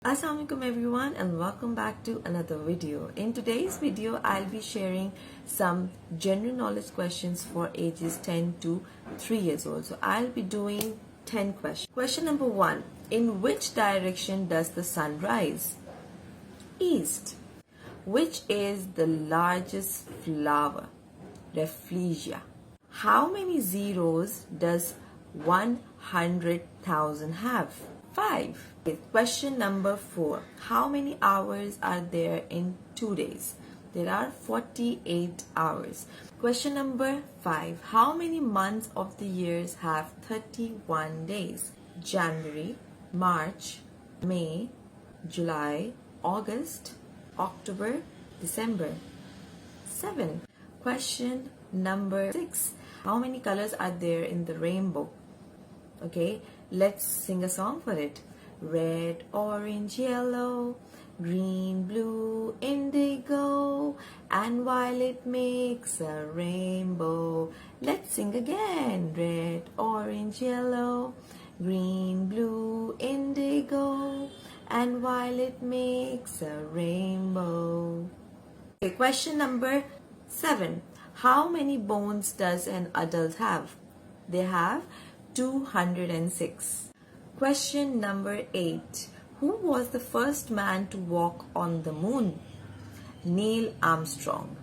Assalamualaikum everyone and welcome back to another video. In today's video, I'll be sharing some general knowledge questions for ages 10 to 3 years old. So I'll be doing 10 questions. Question number 1. In which direction does the sun rise? East. Which is the largest flower? Rafflesia. How many zeros does 100,000 have? 5. Okay, question number 4. How many hours are there in 2 days? There are 48 hours. Question number 5. How many months of the years have 31 days? January, March, May, July, August, October, December. 7. Question number 6. How many colors are there in the rainbow? Okay, let's sing a song for it. Red, orange, yellow, green, blue, indigo, and violet makes a rainbow. Let's sing again. Red, orange, yellow, green, blue, indigo, and violet makes a rainbow. Okay, question number 7. How many bones does an adult have? They have 206. Question number 8. Who was the first man to walk on the moon? Neil Armstrong.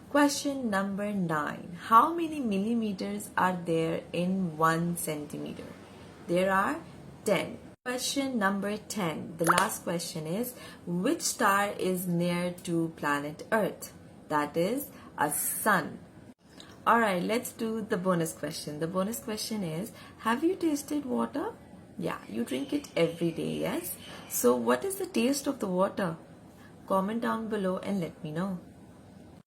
Question number 9. How many millimeters are there in 1 centimeter? There are 10. Question number 10. The last question is, which star is near to planet Earth? That is a sun. Alright, let's do the bonus question. The bonus question is, have you tasted water? Yeah, you drink it every day, yes? So what is the taste of the water? Comment down below and let me know.